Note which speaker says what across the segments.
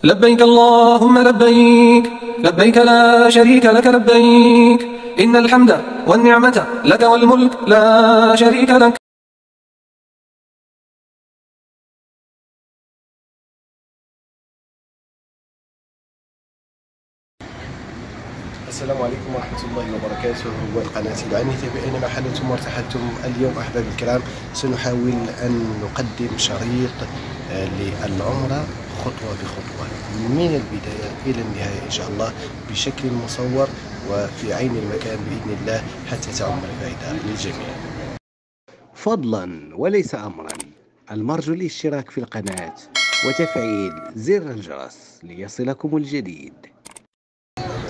Speaker 1: لبيك اللهم لبيك، لبيك لا شريك لك لبيك، إن الحمد والنعمة لك والملك لا شريك لك.
Speaker 2: السلام عليكم ورحمة الله وبركاته، والقناة العنيفة بأينما حلتم وارتحلتم. اليوم أحبابي الكرام سنحاول أن نقدم شريط للعمرة خطوة بخطوة من البداية إلى النهاية إن شاء الله، بشكل مصور وفي عين المكان بإذن الله، حتى تعم الفائدة للجميع.
Speaker 3: فضلا وليس أمرا، المرجو الاشتراك في القناة وتفعيل زر الجرس ليصلكم الجديد.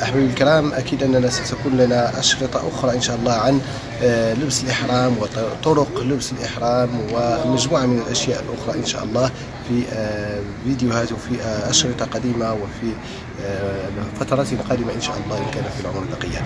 Speaker 2: أحبابي الكرام، أكيد أننا ستكون لنا أشرطة أخرى إن شاء الله عن لبس الإحرام وطرق لبس الإحرام ومجموعة من الأشياء الأخرى إن شاء الله في فيديوهات وفي أشرطة قديمة وفي فترات قادمة إن شاء الله إن كان في العمر بقية.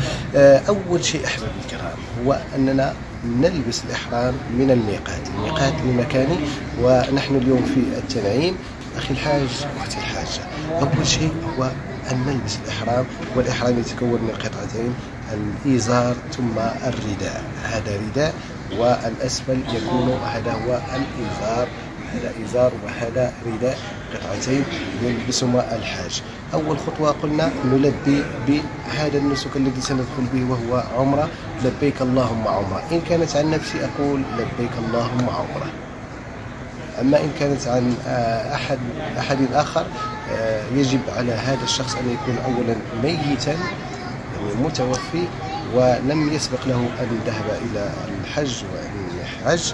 Speaker 2: أول شيء أحبابي الكرام هو أننا نلبس الإحرام من الميقات المكاني، ونحن اليوم في التنعيم. أخي الحاج وأختي الحاجة، أول شيء هو أن نلبس الإحرام، والإحرام يتكون من قطعتين: الإزار ثم الرداء. هذا رداء، والأسفل يكون هذا هو الإزار، هذا إزار وهذا رداء، قطعتين يلبسهما الحاج. أول خطوة قلنا نلبي بهذا النسك الذي سندخل به وهو عمرة. لبيك اللهم عمرة. إن كانت عن نفسي أقول لبيك اللهم عمرة، أما إن كانت عن أحد آخر يجب على هذا الشخص أن يكون أولا ميتا، يعني متوفي ولم يسبق له أن ذهب إلى الحج وأن يحج،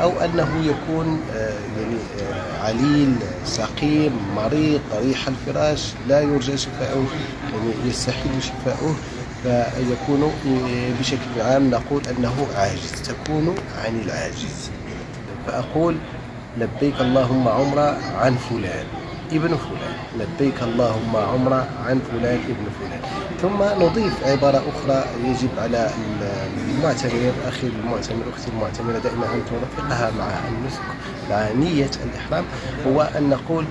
Speaker 2: أو أنه يكون يعني عليل سقيم مريض طريح الفراش لا يرجى شفاؤه، يعني يستحيل شفاؤه، فيكون بشكل عام نقول أنه عاجز، تكون عن العاجز. فأقول لبيك اللهم عمرة عن فلان ابن فلان، لبيك اللهم عمرة عن فلان ابن فلان. ثم نضيف عبارة أخرى يجب على المعتمر، أخي المعتمر، أختي المعتمرة، دائما أن ترافقها مع النسك، مع نية الإحرام، هو أن نقول: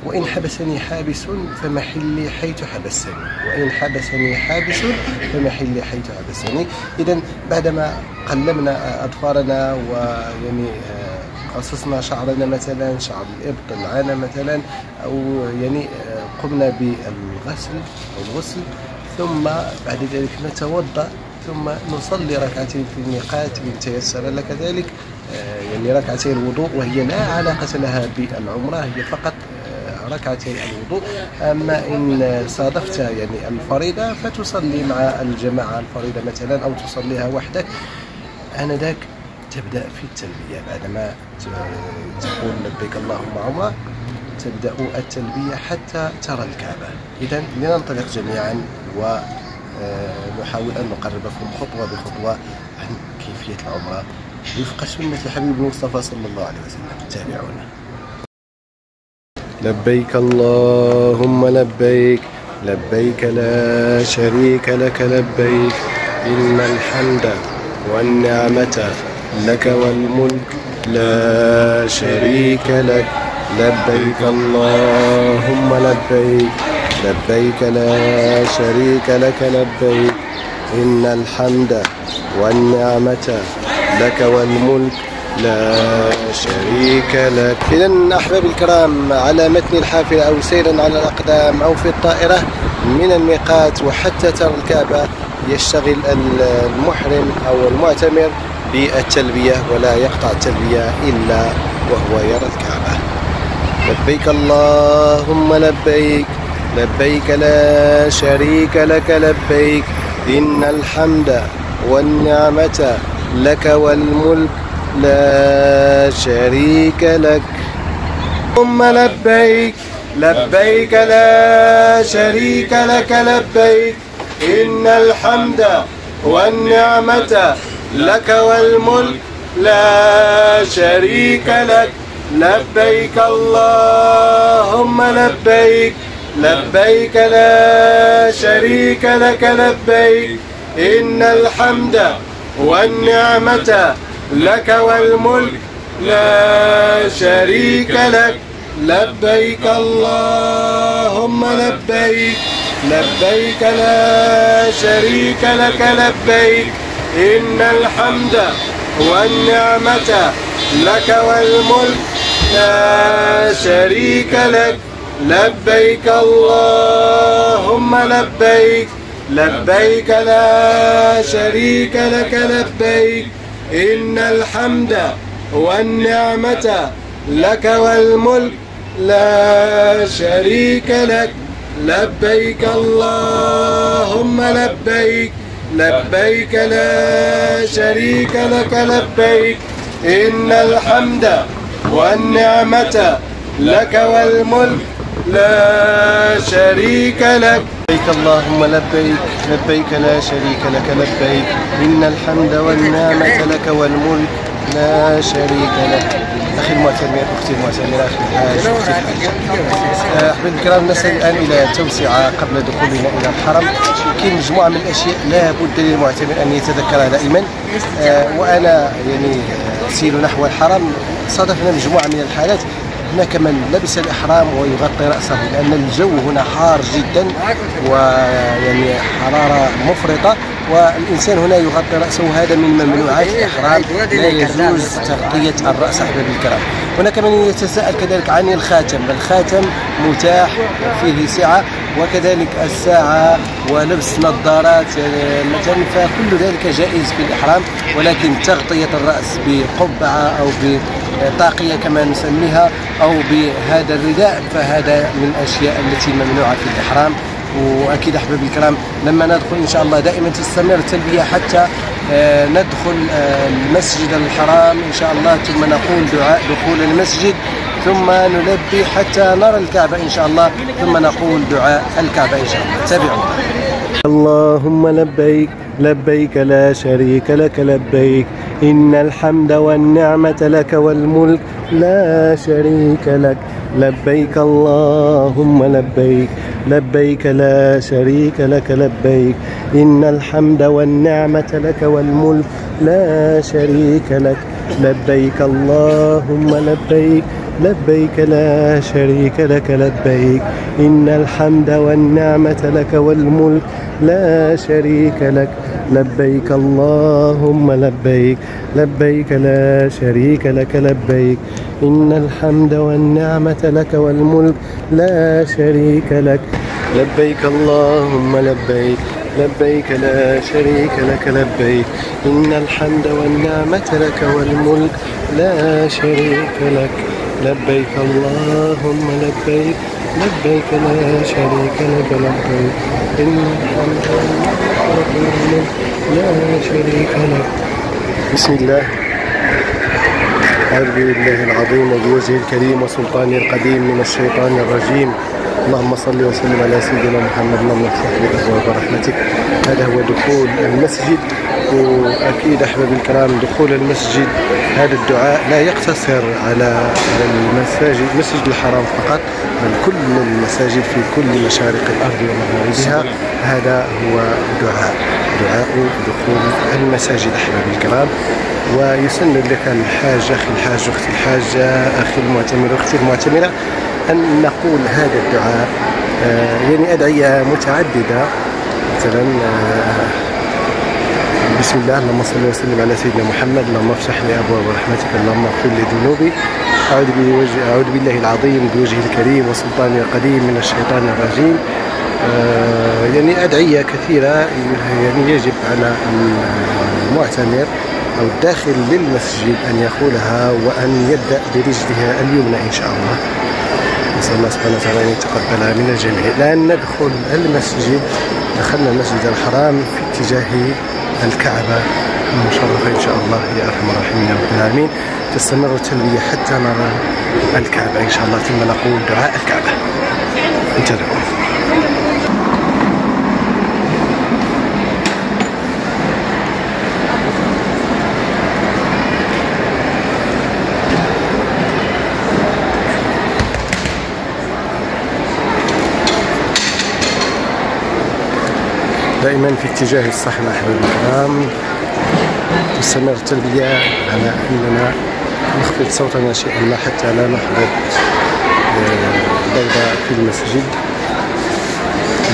Speaker 2: وإن حبسني حابس فمحلي حيث حبسني، وإن حبسني حابس فمحلي حيث حبسني. إذن بعدما قلمنا أظفارنا ويعني قصصنا شعرنا مثلا، شعر الإبط، العانة مثلا، أو يعني قمنا بالغسل أو الغسل، ثم بعد ذلك نتوضأ، ثم نصلي ركعتين في الميقات إن تيسر لك ذلك، يعني ركعتي الوضوء، وهي لا علاقة لها بالعمرة، هي فقط ركعتي الوضوء. أما إن صادفت يعني الفريضة فتصلي مع الجماعة الفريضة مثلا، أو تصليها وحدك. آنذاك تبدأ في التلبية، بعدما تقول لبيك اللهم عمرة تبدأ التلبية حتى ترى الكعبة. إذن لننطلق جميعا ونحاول أن نقربكم خطوة بخطوة عن كيفية العمرة وفق سنة الحبيب المصطفى صلى الله عليه وسلم. تابعونا. لبيك اللهم لبيك، لبيك لا شريك لك لبيك، إن الحمد والنعمة لك والملك لا شريك لك. لبيك اللهم لبيك، لبيك لا شريك لك لبيك، إن الحمد والنعمة لك والملك لا شريك لك. إذن أحبابي الكرام، على متن الحافلة أو سيرا على الأقدام أو في الطائرة من الميقات وحتى ترى الكعبة، يشتغل المحرم أو المعتمر بالتلبية، ولا يقطع التلبية إلا وهو يرى الكعبة. لبيك اللهم لبيك، لبيك لا شريك لك لبيك، إن الحمد والنعمة لك والملك لا شريك لك. اللهم لبيك، لبيك لا شريك لك لبيك، إن الحمد والنعمة لك والملك لا شريك لك. لبيك اللهم لبيك، لبيك لا شريك لك لبيك، إن الحمد والنعمة لك والملك لا شريك لك. لبيك اللهم لبيك لبيك لا شريك لك لبيك إن الحمد والنعمة لك والملك لا شريك لك لبيك اللهم لبيك لبيك لا شريك لك لبيك إن الحمد والنعمة لك والملك لا شريك لك لبيك اللهم لبيك لبيك لا شريك لك لبيك إن الحمد والنعمة لك والملك لا شريك لك لبيك اللهم لبيك لبيك لا شريك لك لبيك إن الحمد والنعمة لك والملك لا شريك لك. أخي المعتمر، أختي المعتمرة، أخي الحاج، أختي الحاج. أحبابي الكرام، نصل الآن إلى توسعة قبل دخولنا إلى الحرم. كاين مجموعة من الأشياء لا بد للمعتمر أن يتذكرها دائما. وأنا يعني أسير نحو الحرم صادفنا مجموعة من الحالات. هناك من لبس الإحرام ويغطي رأسه لأن الجو هنا حار جدا ويعني حرارة مفرطة، والإنسان هنا يغطي رأسه، وهذا من ممنوعات الإحرام، لا يجوز تغطية الرأس أحبابي الكرام. هناك من يتساءل كذلك عن الخاتم. الخاتم متاح فيه سعة، وكذلك الساعة ولبس نظارات مثلا، فكل ذلك جائز في الإحرام، ولكن تغطية الرأس بقبعة أو بطاقية كما نسميها أو بهذا الرداء فهذا من الأشياء التي ممنوعة في الإحرام. واكيد احبابي الكرام لما ندخل ان شاء الله دائما تستمر التلبيه حتى ندخل المسجد الحرام ان شاء الله، ثم نقول دعاء دخول المسجد، ثم نلبي حتى نرى الكعبه ان شاء الله، ثم نقول دعاء الكعبه ان شاء الله. تابعونا. اللهم لبيك لبيك لا شريك لك لبيك إن الحمد والنعمة لك والملك لا شريك لك لبيك اللهم لبيك لبيك لا شريك لك لبيك إن الحمد والنعمة لك والملك لا شريك لك لبيك اللهم لبيك لبيك لا شريك لك لبيك إن الحمد والنعمة لك والملك لا شريك لك لبيك اللهم لبيك لبيك لا شريك لك لبيك إن الحمد والنعمة لك والملك لا شريك لك لبيك اللهم لبيك لبيك لا شريك لك لبيك إن الحمد والنعمة لك والملك لا شريك لك لبيك اللهم لبيك لبيك لا شريك لك لبيك إن الحمد والنعمة لك والملك لا شريك لك. بسم الله. أعوذ بالله العظيم وبوجهه الكريم وسلطانه القديم من الشيطان الرجيم. اللهم صل وسلم على سيدنا محمد. اللهم افتح لي أبواب رحمتك. هذا هو دخول المسجد. وأكيد أحبابي الكرام دخول المسجد هذا الدعاء لا يقتصر على المساجد مسجد الحرام فقط، بل كل المساجد في كل مشارق الأرض ومغاربها. هذا هو دعاء دخول المساجد أحبابي الكرام. ويسن لك الحاج، أخي الحاج، أختي الحاجة، أخي المعتمر، أختي المعتمرة، أن نقول هذا الدعاء يعني أدعية متعددة. مثلا بسم الله، اللهم صل وسلم على سيدنا محمد. اللهم افتح لي أبواب رحمتك. اللهم اغفر لي ذنوبي. أعوذ بالله العظيم بوجهه الكريم وسلطانه القديم من الشيطان الرجيم. يعني أدعية كثيرة يعني يجب على المعتمر أو الداخل للمسجد أن يقولها وأن يبدأ برجلها اليمنى إن شاء الله. نسأل الله سبحانه وتعالى أن يتقبلها من الجميع. الآن ندخل المسجد. دخلنا المسجد الحرام في اتجاه الكعبة المشرفة إن شاء الله يا أرحم الراحمين رب العالمين. تستمر التلبية حتى نرى الكعبة إن شاء الله، ثم نقول دعاء الكعبة. انتظروا. دائما في اتجاه الصحن أحبابي الكرام. تستمر التلبية على أننا نخفض صوتنا شيئا ما حتى لا نحبط دورة في المسجد.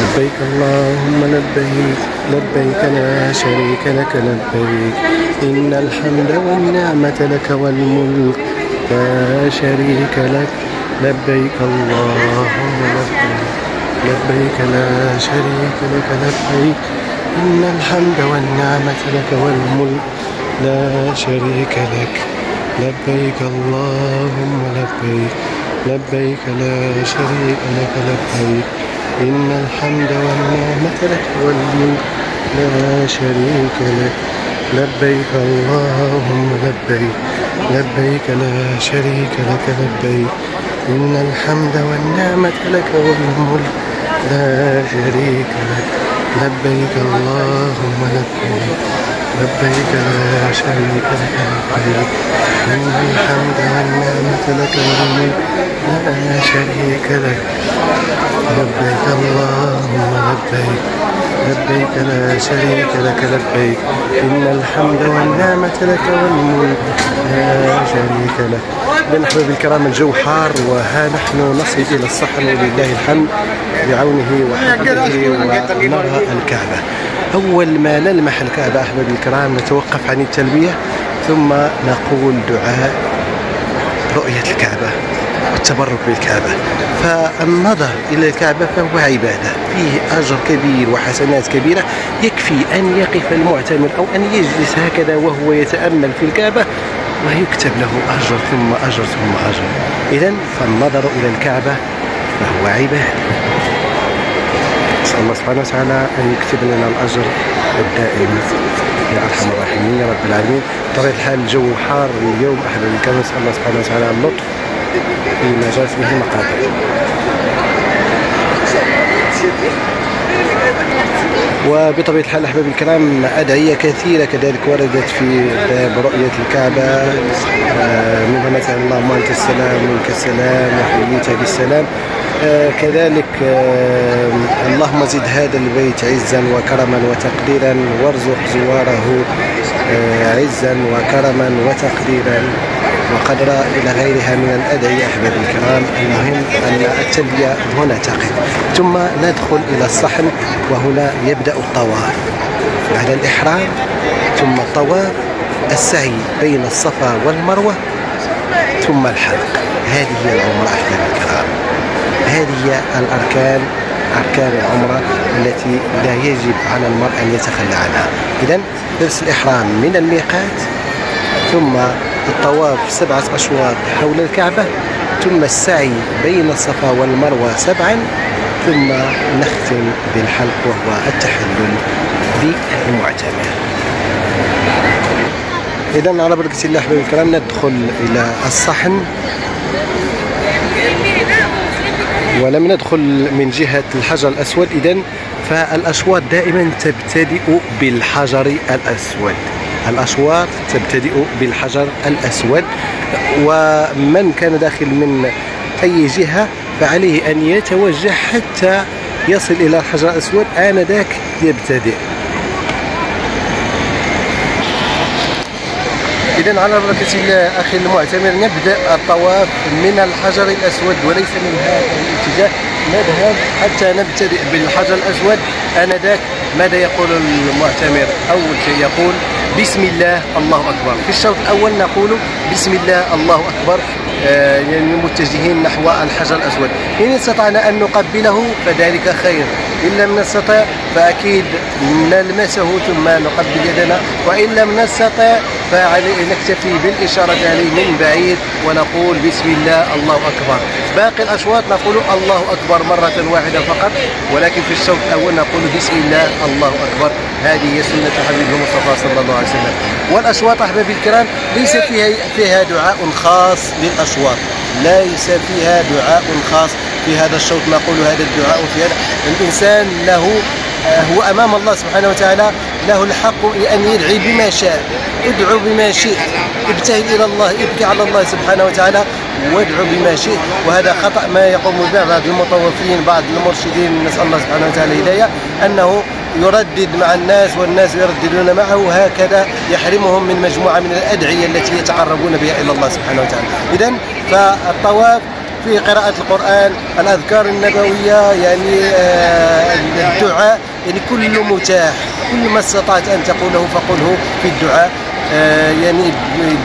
Speaker 2: لبيك اللهم لبيك لبيك لا شريك لك لبيك إن الحمد والنعمة لك والملك لا شريك لك لبيك اللهم لبيك لبيك لا شريك لك لبيك إن الحمد والنعمة لك والملك لا شريك لك لبيك اللهم لبيك لبيك لا شريك لك لبيك إن الحمد والنعمة لك والملك لا شريك لك لبيك اللهم لبيك لبيك لا شريك لك لبيك إن الحمد والنعمة لك والملك لا شريك لك لبيك اللهم لبيك لبيك لا شريك لك لبيك إن الحمد والنعمة لك والملك لا شريك لك لبيك اللهم لبيك لبيك لا شريك لك لبيك إن الحمد والنعمة لك والملك لا شريك لك. إذن أحبابي الكرام الجو حار وها نحن نصل إلى الصحن ولله الحمد بعونه وحفظه ونرى الكعبة. أول ما نلمح الكعبة أحبابي الكرام نتوقف عن التلبية ثم نقول دعاء رؤية الكعبة والتبرك بالكعبة. فالنظر إلى الكعبة فهو عبادة فيه أجر كبير وحسنات كبيرة. يكفي أن يقف المعتمر أو أن يجلس هكذا وهو يتأمل في الكعبة ويكتب له أجر ثم أجر ثم أجر. إذن فالنظر إلى الكعبة فهو عبادة. نسأل الله سبحانه وتعالى أن يكتب لنا الأجر الدائم يا أرحم الراحمين يا رب العالمين. بطبيعة الحال الجو حار اليوم أحبابي الكرام. نسأل الله سبحانه وتعالى اللطف فيما جرت به المقادير. وبطبيعة الحال أحبابي الكرام أدعية كثيرة كذلك وردت في باب رؤية الكعبة منها مثلا اللهم أنت السلام ومنك السلام وحييت بالسلام. كذلك اللهم زد هذا البيت عزا وكرما وتقديرا وارزق زواره عزا وكرما وتقديرا وقدرا إلى غيرها من الأدعية أحبابي الكرام. المهم أن التلبية هنا تقف ثم ندخل إلى الصحن وهنا يبدأ الطواف بعد الإحرام ثم الطواف السعي بين الصفا والمروة ثم الحلق. هذه هي العمرة أحبابي الكرام. هذه هي الأركان أركان العمرة التي لا يجب على المرء أن يتخلى عنها. إذن لبس الإحرام من الميقات ثم الطواف 7 أشواط حول الكعبة ثم السعي بين الصفا والمروة 7 ثم نختم بالحلق وهو التحلل بالمعتمر. إذن على بركة الله أحبابي الكرام ندخل إلى الصحن ولم ندخل من جهة الحجر الأسود. إذن فالأشواط دائما تبتدئ بالحجر الأسود. الأشواط تبتدئ بالحجر الأسود ومن كان داخل من أي جهة فعليه أن يتوجه حتى يصل إلى الحجر الأسود آنذاك يبتدئ. إذن على بركة الله أخي المعتمر نبدأ الطواف من الحجر الأسود وليس من هذا الاتجاه. نذهب حتى نبتدئ بالحجر الأسود آنذاك ماذا يقول المعتمر؟ أول شيء يقول بسم الله الله أكبر. في الشوط الأول نقول بسم الله الله أكبر يعني متجهين نحو الحجر الأسود. إن استطعنا أن نقبله فذلك خير، إن لم نستطع فأكيد نلمسه ثم نقبل يدنا، وإن لم نستطع فنكتفي بالإشارة عليه من بعيد ونقول بسم الله الله أكبر. باقي الأشواط نقول الله أكبر مرة واحدة فقط، ولكن في الشوط الأول نقول بسم الله الله أكبر. هذه هي سنة حبيبنا المصطفى صلى الله عليه وسلم. والأشواط أحبابي الكرام ليس فيها دعاء خاص للأشواط، ليس فيها دعاء خاص. في هذا الشوط نقول هذا الدعاء، في هذا الإنسان له هو أمام الله سبحانه وتعالى له الحق أن يدعي بما شاء، ادعو بما شئت، ابتهل إلى الله، ابكي على الله سبحانه وتعالى وادعو بما شئت. وهذا خطأ ما يقوم به بعض المطوفين بعض المرشدين، نسأل الله سبحانه وتعالى الهداية، أنه يردد مع الناس والناس يرددون معه، هكذا يحرمهم من مجموعة من الأدعية التي يتقربون بها إلى الله سبحانه وتعالى. إذن فالطواف في قراءة القرآن، الأذكار النبوية، يعني الدعاء، يعني كل متاح، كل ما استطعت أن تقوله فقله في الدعاء. يعني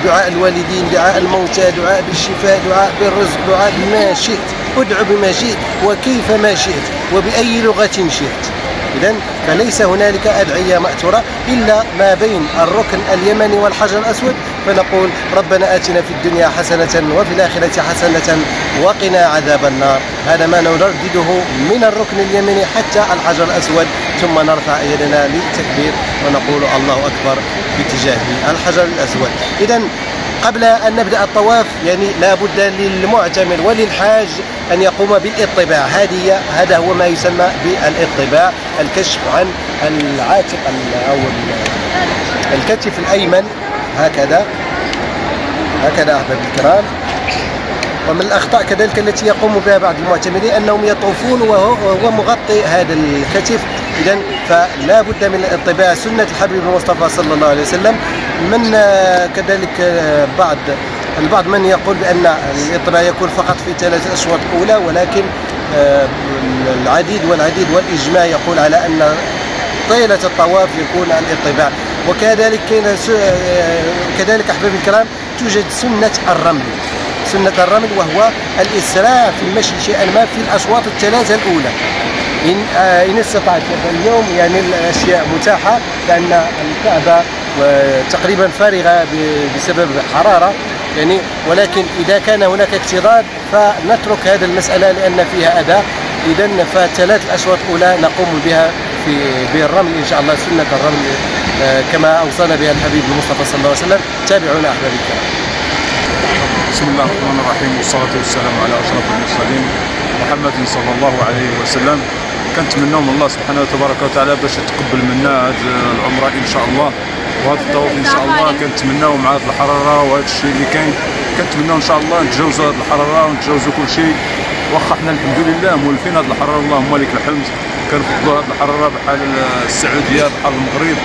Speaker 2: دعاء الوالدين، دعاء الموتى، دعاء بالشفاء، دعاء بالرزق، دعاء بما شئت، ادعو بما شئت وكيف ما شئت وبأي لغة شئت. إذن فليس هنالك أدعية مأثورة إلا ما بين الركن اليمني والحجر الأسود، فنقول ربنا آتنا في الدنيا حسنة وفي الآخرة حسنة وقنا عذاب النار. هذا ما نردده من الركن اليمني حتى الحجر الأسود، ثم نرفع يدنا للتكبير ونقول الله أكبر باتجاه الحجر الأسود. إذن قبل أن نبدأ الطواف يعني لا بد للمعتمر وللحاج أن يقوم بالاطباع. هذا هو ما يسمى بالاطباع، الكشف عن العاتق أو الكتف الأيمن، هكذا أحبابي الكرام. ومن الأخطاء كذلك التي يقوم بها بعض المعتمرين أنهم يطوفون وهو مغطي هذا الكتف. إذن فلا بد من الاطباع، سنة الحبيب المصطفى صلى الله عليه وسلم. من كذلك البعض من يقول بأن الاطباع يكون فقط في 3 أشواط أولى، ولكن العديد والإجماع يقول على أن طيلة الطواف يكون الاطباع. كذلك أحبابي الكرام توجد سنة الرمل، وهو الإسراع في المشي شيئا ما في الأشواط ال3 الأولى إن استطعت. اليوم يعني الأشياء متاحة لأن الكعبة تقريبا فارغة بسبب حرارة يعني، ولكن إذا كان هناك اكتظاظ فنترك هذه المسألة لأن فيها أذى. إذن ف3 الأشواط الأولى نقوم بها بالرمل إن شاء الله، سنة الرمل كما أوصانا بها الحبيب المصطفى صلى الله عليه وسلم. تابعونا أحبابي الكرام.
Speaker 4: بسم الله الرحمن الرحيم، والصلاة والسلام على أشرف المرسلين محمد صلى الله عليه وسلم. كنتمناو من الله سبحانه وتبارك وتعالى باش يتقبل منا هذه العمرة إن شاء الله، وهذا الطواف إن شاء الله كنتمناو مع هذه الحرارة وهذا الشيء اللي كاين، كنتمناو إن شاء الله نتجاوزوا هذه الحرارة ونتجاوزوا كل شيء. واخا حنا الحمد لله مولفين هذه الحرارة، اللهم لك الحمد، كنفضلوا هذه الحرارة بحال السعودية بحال المغرب،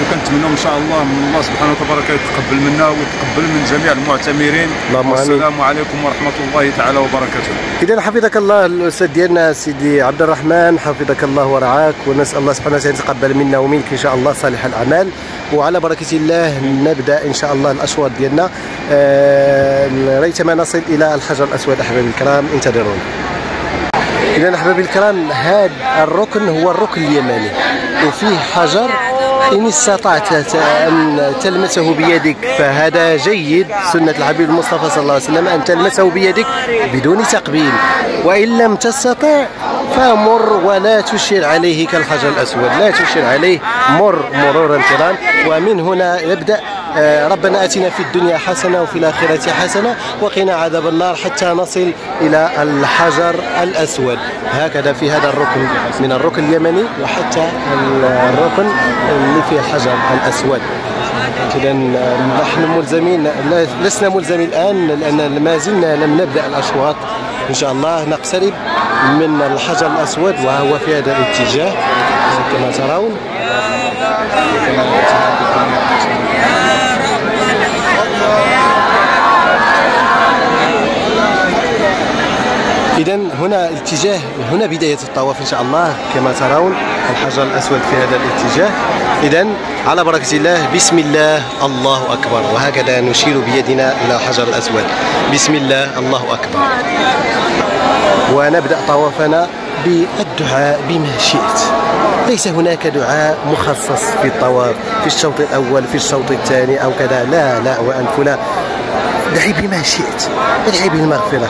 Speaker 4: وكنتمناو ان شاء الله من الله سبحانه وتبارك يتقبل منا ويتقبل من جميع المعتمرين. والسلام عليكم ورحمه الله تعالى وبركاته.
Speaker 2: اذا حفظك الله الاستاذ ديالنا سيدي عبد الرحمن، حفظك الله ورعاك، ونسال الله سبحانه وتعالى يتقبل منا ومنك ان شاء الله صالح الاعمال. وعلى بركه الله نبدا ان شاء الله الاشواط ديالنا ريثما نصل الى الحجر الاسود. احبابي الكرام انتظرونا. اذا احبابي الكرام هذا الركن هو الركن اليماني، وفيه حجر إن استطعت أن تلمسه بيدك فهذا جيد، سنة الحبيب المصطفى صلى الله عليه وسلم أن تلمسه بيدك بدون تقبيل، وإن لم تستطع فمر ولا تشير عليه كالحجر الأسود، لا تشير عليه، مر مرورا كرام. ومن هنا يبدأ ربنا آتنا في الدنيا حسنة وفي الآخرة حسنة وقنا عذاب النار حتى نصل إلى الحجر الأسود. هكذا في هذا الركن من الركن اليمني وحتى الركن اللي فيه الحجر الأسود. إذا نحن ملزمين، لسنا ملزمين الآن لأن ما زلنا لم نبدأ الأشواط. إن شاء الله نقترب من الحجر الأسود وهو في هذا الاتجاه كما ترون. إذا هنا الاتجاه، هنا بداية الطواف إن شاء الله كما ترون، الحجر الأسود في هذا الاتجاه. إذا على بركة الله، بسم الله الله أكبر، وهكذا نشير بيدنا إلى الحجر الأسود، بسم الله الله أكبر. ونبدأ طوافنا بالدعاء بما شئت، ليس هناك دعاء مخصص في الطواف في الشوط الأول في الشوط الثاني أو كذا، لا وأنفنا ادعي بما شئت، ادعي بالمغفرة.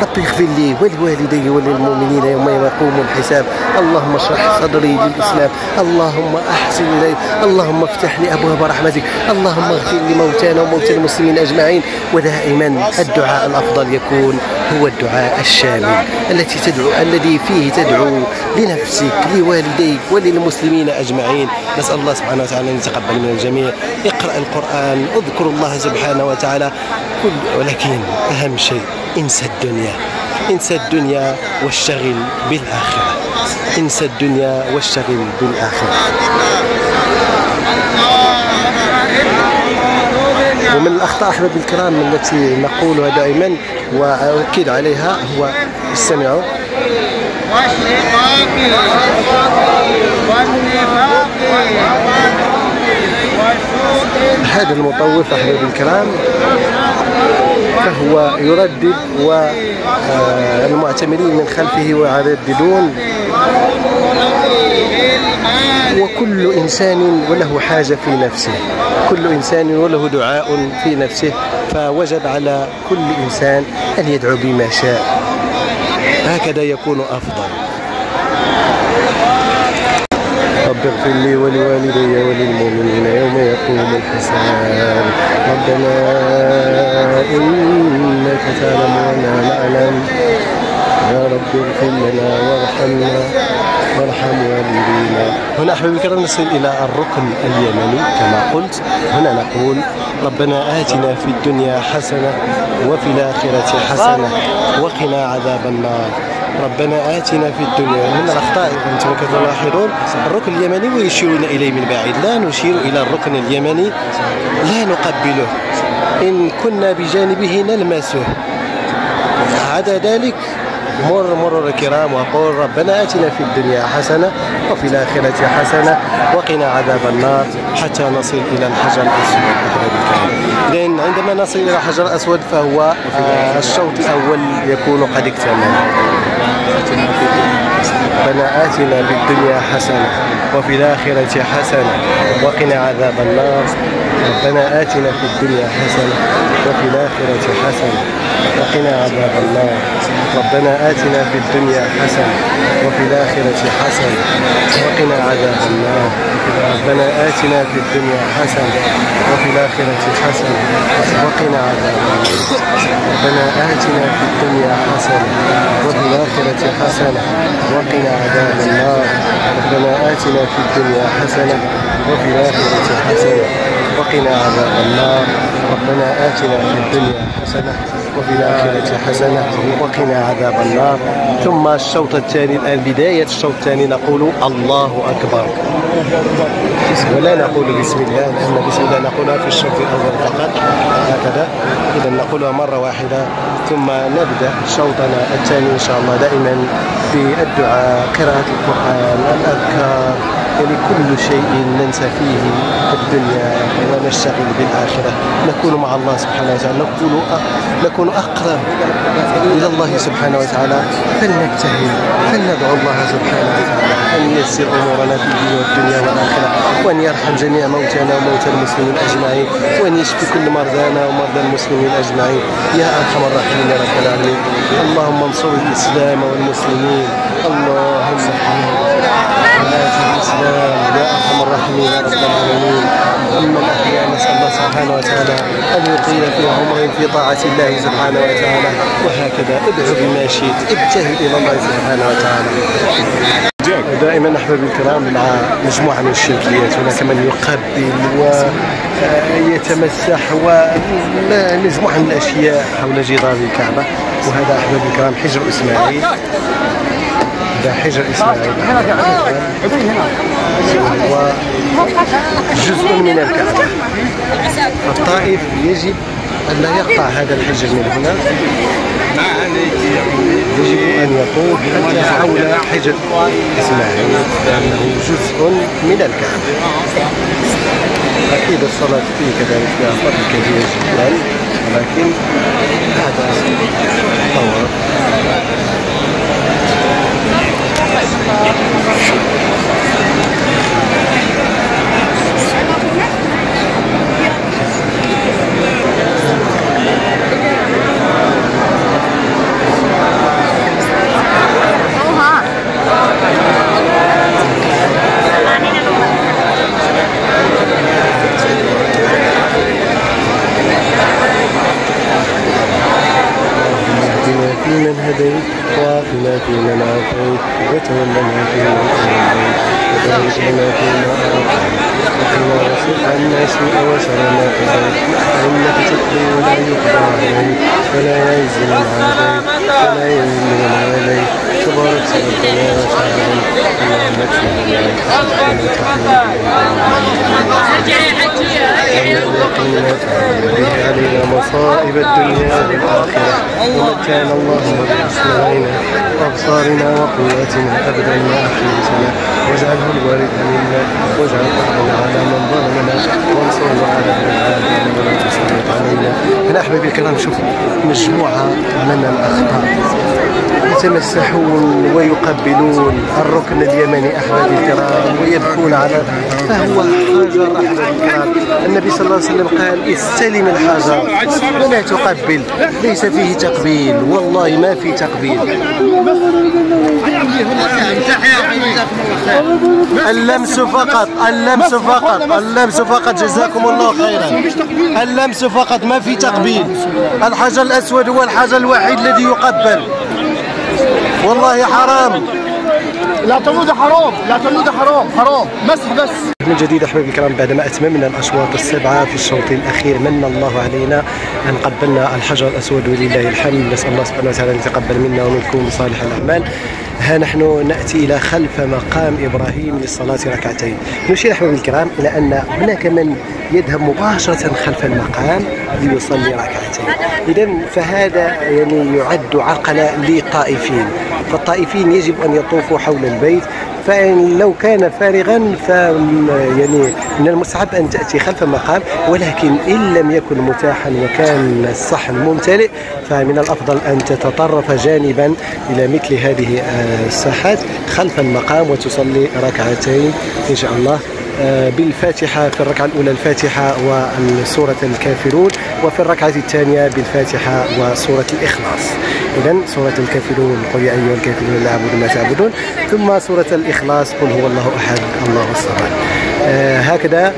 Speaker 2: ربي اغفر لي ولوالدي وللمؤمنين يوم يقوم الحساب. اللهم اشرح صدري للإسلام، اللهم أحسن إلي، اللهم افتح لي أبواب رحمتك، اللهم اغفر لموتانا وموتى المسلمين أجمعين. ودائما الدعاء الأفضل يكون هو الدعاء الشامل الذي فيه تدعو لنفسك لوالديك وللمسلمين أجمعين. نسأل الله سبحانه وتعالى أن يتقبل من الجميع. اقرأ القرآن، اذكر الله سبحانه وتعالى، ولكن أهم شيء انسى الدنيا واشتغل بالآخرة، انسى الدنيا واشتغل بالآخرة. ومن الأخطاء أحبابي الكرام التي نقولها دائما وأؤكد عليها هو استمعوا هذا المطوف أحبابي الكرام فهو يردد والمعتمرين من خلفه يرددون، وكل إنسان وله حاجة في نفسه، كل إنسان وله دعاء في نفسه، فوجب على كل إنسان أن يدعو بما شاء، هكذا يكون أفضل. رب اغفر لي ولوالدي وللمؤمنين يوم يقوم الحساب. ربنا إنك تعلم ولا نعلم، يا رب اغفر لنا وارحمنا وارحم والدينا. هنا أحبابي الكرام نصل إلى الركن اليمني كما قلت. هنا نقول ربنا آتنا في الدنيا حسنة وفي الآخرة حسنة وقنا عذاب النار. ربنا آتنا في الدنيا. من الأخطاء أنتم كتلاحظون الركن اليمني ويشيرون إليه من بعيد، لا نشير إلى الركن اليمني، لا نقبله، إن كنا بجانبه نلمسه. عدا ذلك مرور الكرام وقول ربنا آتنا في الدنيا حسنة وفي الآخرة حسنة وقنا عذاب النار حتى نصل إلى الحجر الأسود. لأن عندما نصل إلى الحجر الأسود فهو الشوط الأول يكون قد اكتمل. ربنا آتنا في الدنيا حسنة وفي الآخرة حسنة وقنا عذاب النار. ربنا آتنا في الدنيا حسنة وفي الآخرة حسنة وقنا عذاب النار. ربنا آتنا في الدنيا حسنة وفي الآخرة حسنة وقنا عذاب النار. ربنا آتنا في الدنيا حسنة وفي الآخرة حسنة وقنا عذاب النار. ربنا آتنا في الدنيا حسنة وفي الآخرة حسنة وقنا عذاب النار. ربنا آتنا في الدنيا حسنة وفي الآخرة حسنة وقنا عذاب النار. ربنا آتنا في الدنيا حسنة وفي الآخرة حسنة وقنا عذاب النار. ثم الشوط الثاني الآن بداية الشوط الثاني نقول الله أكبر، ولا نقول بسم الله، لأن بسم الله نقولها في الشوط الأول فقط هكذا. إذا نقولها مرة واحدة ثم نبدأ شوطنا الثاني إن شاء الله دائما بالدعاء، قراءة القرآن، الأذكار، يعني كل شيء ننسى فيه الدنيا ونشتغل بالآخرة، نكون مع الله سبحانه وتعالى، نكون أقرب إلى الله سبحانه وتعالى. فلنجتهد، فلندعو الله سبحانه وتعالى أن ييسر أمورنا في الدين والدنيا والآخرة، وأن يرحم جميع موتانا وموتى المسلمين أجمعين، وأن يشفي كل مرضانا ومرضى المسلمين أجمعين يا أرحم الراحمين يا رب العالمين. اللهم انصر الإسلام والمسلمين، اللهم الإسلام يا أرحم الراحمين يا رب العالمين. أما الأحياء نسأل الله سبحانه وتعالى أن يطيل في عمرهم في طاعة الله سبحانه وتعالى، وهكذا ادعو بما شئت، ابتهل إلى الله سبحانه وتعالى. دائما أحبابي الكرام مع مجموعة من الشركيات، هناك من يقبل ويتمسح ومجموعة من الأشياء حول جدار الكعبة. وهذا أحبابي الكرام حجر إسماعيل، هذا حجر إسماعيل وجزء من الكعبة. الطائف يجب أن لا يقطع هذا الحجر من هنا، يجب أن يطوف حتى حول حجر إسماعيل لأنه جزء من الكعبة. أكيد الصلاة فيه كذلك فيها فضل كبير جدا، ولكن هذا طور. فيمن هديت وعافنا فيمن عافيت وتولنا فيمن توليت وبارك لنا فيما أعطيت وقنا واصرف عنا سوء وشر ما قضيت فإنك تقضي ولا يقضى عليك ولا يعز من عاديت ولا يذل من عليك تبارك ربنا وتعالى. اللهم اكفنا بما اليقين به علينا مصائب الدنيا والآخرة ومتعنا اللهم بأسماعنا وأبصارنا وقواتنا أبدا ما أحييتنا واجعله الوارث منا واجعل ثأرنا على من ظلمنا وانصرنا على من عادانا ولا تسلط علينا. هنا أحبابي الكرام شوف مجموعة من الأخطاء يتمسحون ويقبلون الركن اليمني أحبابي الكرام ويبكون على فهو حجر أحبابي الكرام. النبي صلى الله عليه وسلم قال استلم الحجر ولا تقبل، ليس فيه تقبيل، والله ما في تقبيل. اللمس فقط، اللمس فقط، اللمس فقط، جزاكم الله خيرا. اللمس فقط ما في تقبيل. الحجر الأسود هو الحجر الوحيد الذي يقبل، والله حرام.
Speaker 5: لا تلود حرام، لا تلود حرام، حرام مسح بس.
Speaker 2: من جديد احبابي الكرام بعدما اتممنا الاشواط السبعه في الشوط الاخير من الله علينا ان قبلنا الحجر الاسود ولله الحمد. نسال الله سبحانه وتعالى ان يتقبل منا ومنكم بصالح الاعمال. ها نحن ناتي الى خلف مقام ابراهيم للصلاه ركعتين. نشير احبابي الكرام الى ان هناك من يذهب مباشره خلف المقام ليصلي ركعتين، اذا فهذا يعني يعد عرقله للطائفين، فالطائفين يجب ان يطوفوا حول البيت. فإن لو كان فارغا يعني من المستحب أن تأتي خلف المقام، ولكن إن لم يكن متاحا وكان الصحن ممتلئ فمن الأفضل أن تتطرف جانبا إلى مثل هذه الساحات خلف المقام وتصلي ركعتين إن شاء الله بالفاتحة. في الركعة الأولى الفاتحة وسورة الكافرون، وفي الركعة الثانية بالفاتحة وسورة الإخلاص. إذن سورة الكافرون قل يا أيها الكافرون لا أعبد ما تعبدون، ثم سورة الإخلاص قل هو الله أحد الله الصمد. هكذا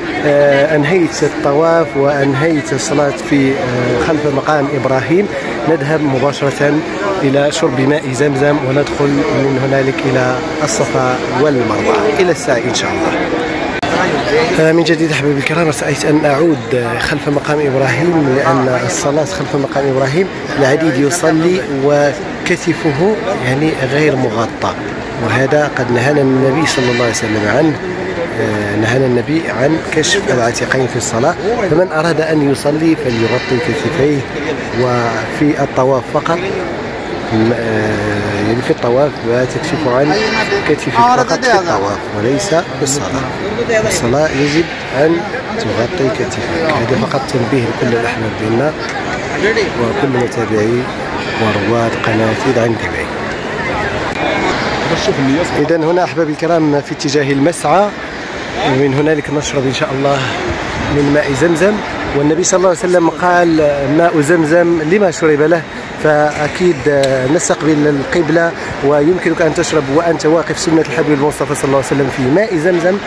Speaker 2: أنهيت الطواف وأنهيت الصلاة في خلف مقام إبراهيم. نذهب مباشرة إلى شرب ماء زمزم وندخل من هنالك إلى الصفا والمروة إلى السعي إن شاء الله. من جديد أحبابي الكرام رأيت أن أعود خلف مقام إبراهيم، لأن الصلاة خلف مقام إبراهيم العديد يصلي وكتفه يعني غير مغطى، وهذا قد نهانا النبي صلى الله عليه وسلم عنه. نهانا النبي عن كشف العاتقين في الصلاة، فمن أراد أن يصلي فليغطي كتفيه. وفي الطواف فقط يعني في الطواف تكشف عن كتفك فقط في الطواف وليس في الصلاة. الصلاة يجب أن تغطي كتفك. هذا فقط تنبيه لكل الأحباب بنا وكل متابعي ورواد قناة عن تبعي. إذن هنا أحبابي الكرام في اتجاه المسعى، من هنالك نشرب إن شاء الله من ماء زمزم. والنبي صلى الله عليه وسلم قال ماء زمزم لما شرب له، فأكيد نستقبل القبلة ويمكنك أن تشرب وأنت واقف سنة الحبيب المصطفى صلى الله عليه وسلم في ماء زمزم.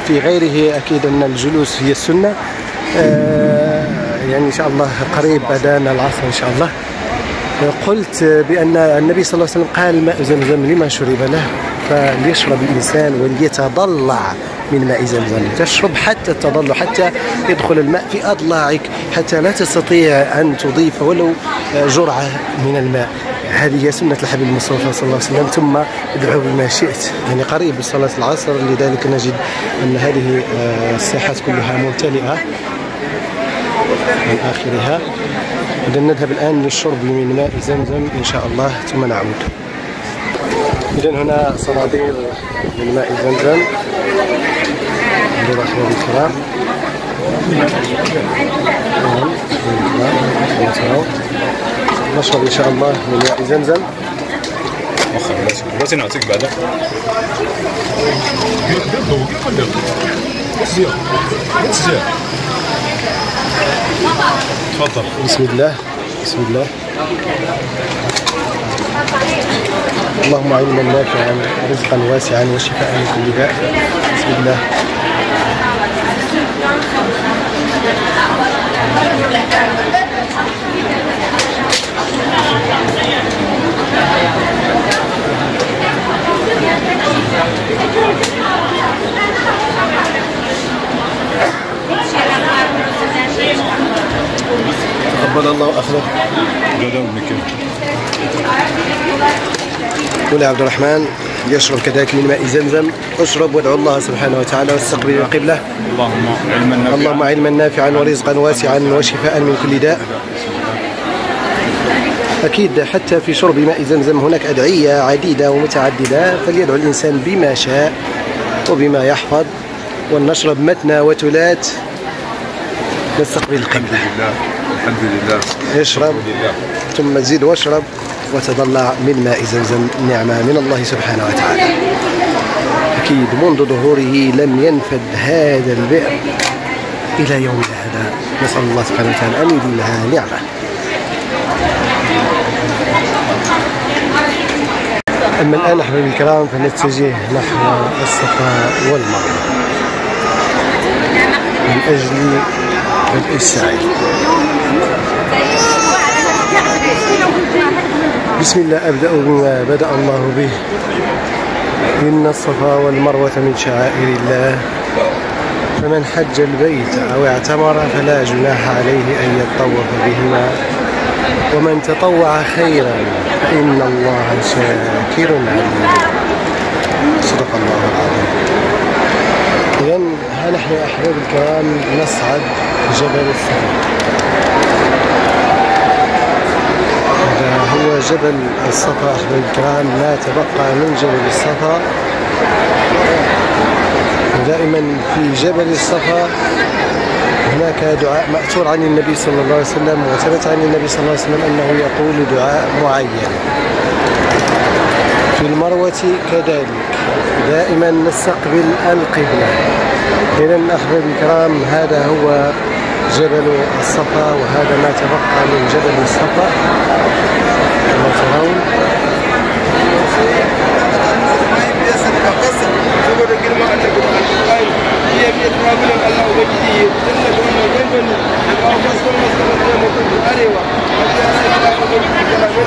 Speaker 2: في غيره أكيد أن الجلوس هي السنة. يعني إن شاء الله قريب أذان العصر إن شاء الله. قلت بأن النبي صلى الله عليه وسلم قال ماء زمزم لما شرب له، فليشرب الإنسان وليتضلع من ماء زمزم. تشرب حتى التضلع، حتى يدخل الماء في أضلاعك، حتى لا تستطيع أن تضيف ولو جرعة من الماء. هذه هي سنة الحبيب المصطفى صلى الله عليه وسلم. ثم ادعوا بما شئت، يعني قريب صلاة العصر، لذلك نجد أن هذه الساحات كلها ممتلئة من آخرها. إذا نذهب الآن للشرب من ماء زمزم إن شاء الله ثم نعود. إذا هنا صناديق من ماء زمزم. انظروا أحبابي الكرام، نشرب إن شاء الله من ماء زمزم.
Speaker 4: بس نعطيك بعدا. تفضل.
Speaker 2: بسم الله بسم الله. اللهم علما نافعا رزقا واسعا وشفاء من كل داء. بسم الله. تقبل الله أخذك. قول يا عبد الرحمن. يشرب كذلك من ماء زمزم. اشرب وادعو الله سبحانه وتعالى واستقبل القبلة. اللهم علما نافعا ورزقا واسعا وشفاء من كل داء. أكيد حتى في شرب ماء زمزم هناك أدعية عديدة ومتعددة، فليدعو الإنسان بما شاء وبما يحفظ، ولنشرب مثنى وثلاث نستقبل القبلة.
Speaker 4: الحمد لله.
Speaker 2: اشرب ثم زد واشرب وتضلع من ماء زمزم، نعمة من الله سبحانه وتعالى. أكيد منذ ظهوره لم ينفد هذا البئر إلى يومنا هذا، نسأل الله سبحانه وتعالى أن يديمها نعمة. أما الآن أحبابي الكرام فنتجه نحو الصفا والمروة من أجل بدء السعي. بسم الله أبدأ بما بدأ الله به. إن الصفا والمروة من شعائر الله، فمن حج البيت أو اعتمر فلا جناح عليه أن يطوف بهما، ومن تطوع خيرا فإن الله شاكر عليم. صدق الله العظيم. إذن ها نحن أحباب الكرام نصعد جبل الصفا. هذا هو جبل الصفا أحباب الكرام، ما تبقى من جبل الصفا. ودائما في جبل الصفا هناك دعاء مأثور عن النبي صلى الله عليه وسلم، وثبت عن النبي صلى الله عليه وسلم أنه يقول دعاء معين. في المروة كذلك دائما نستقبل القبلة. إذن أحبابي الكرام هذا هو جبل الصفا، وهذا ما تبقى من جبل الصفا كما ترون.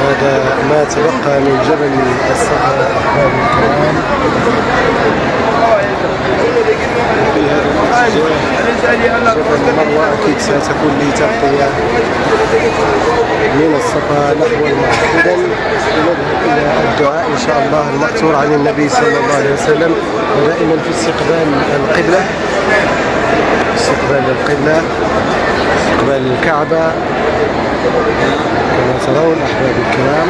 Speaker 2: هذا ما تبقى من جبل الصفا أحبابي الكرام. في هذا جبل المروة أكيد ستكون لي تغطية من الصفا نحو المروة. إذن نذهب إلى الدعاء إن شاء الله المأثور عن النبي صلى الله عليه وسلم، ودائما في استقبال القبلة، استقبال القبلة، استقبال الكعبة كما ترون أحبابي الكرام.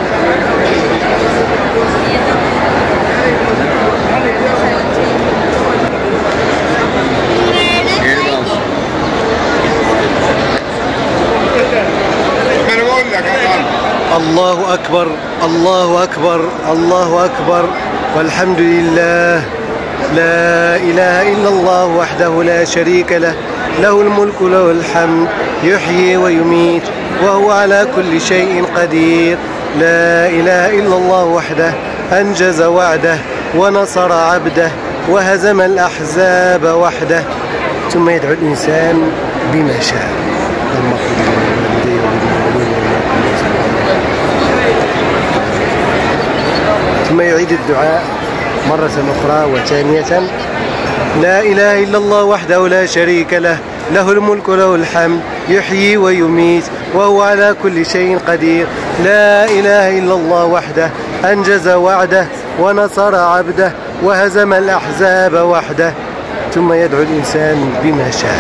Speaker 2: الله أكبر الله أكبر الله أكبر، والحمد لله، لا إله إلا الله وحده لا شريك له، له الملك وله الحمد، يحيي ويميت وهو على كل شيء قدير. لا إله إلا الله وحده أنجز وعده ونصر عبده وهزم الأحزاب وحده. ثم يدعو الإنسان بما شاء. ثم يعيد الدعاء مرة أخرى وثانية. لا إله إلا الله وحده لا شريك له، له الملك وله الحمد، يحيي ويميت وهو على كل شيء قدير. لا إله إلا الله وحده أنجز وعده ونصر عبده وهزم الأحزاب وحده. ثم يدعو الإنسان بما شاء.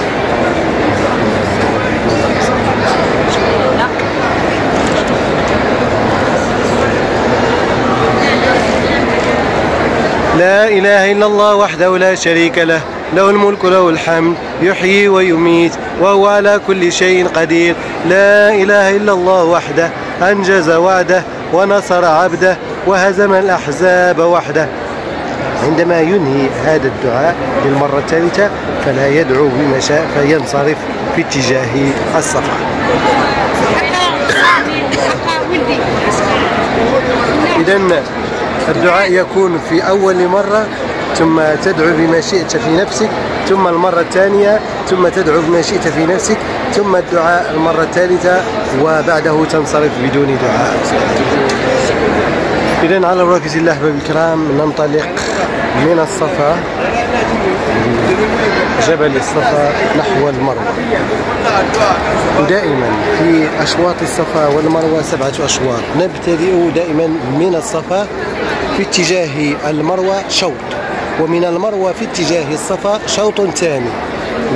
Speaker 2: لا إله إلا الله وحده لا شريك له، له الملك وله الحمد، يحيي ويميت وهو على كل شيء قدير. لا إله إلا الله وحده أنجز وعده ونصر عبده وهزم الأحزاب وحده. عندما ينهي هذا الدعاء للمرة الثالثة فلا يدعو بما شاء فينصرف في اتجاه الصفا. إذن الدعاء يكون في أول مرة، ثم تدعو بما شئت في نفسك، ثم المرة الثانية، ثم تدعو بما شئت في نفسك، ثم الدعاء المرة الثالثة، وبعده تنصرف بدون دعاء. إذن على بركة الله أحبابي الكرام ننطلق من الصفا جبل الصفا نحو المروة. ودائما في أشواط الصفا والمروة 7 أشواط. نبتدئ دائما من الصفا في اتجاه المروة شوط، ومن المروة في اتجاه الصفا شوط ثاني،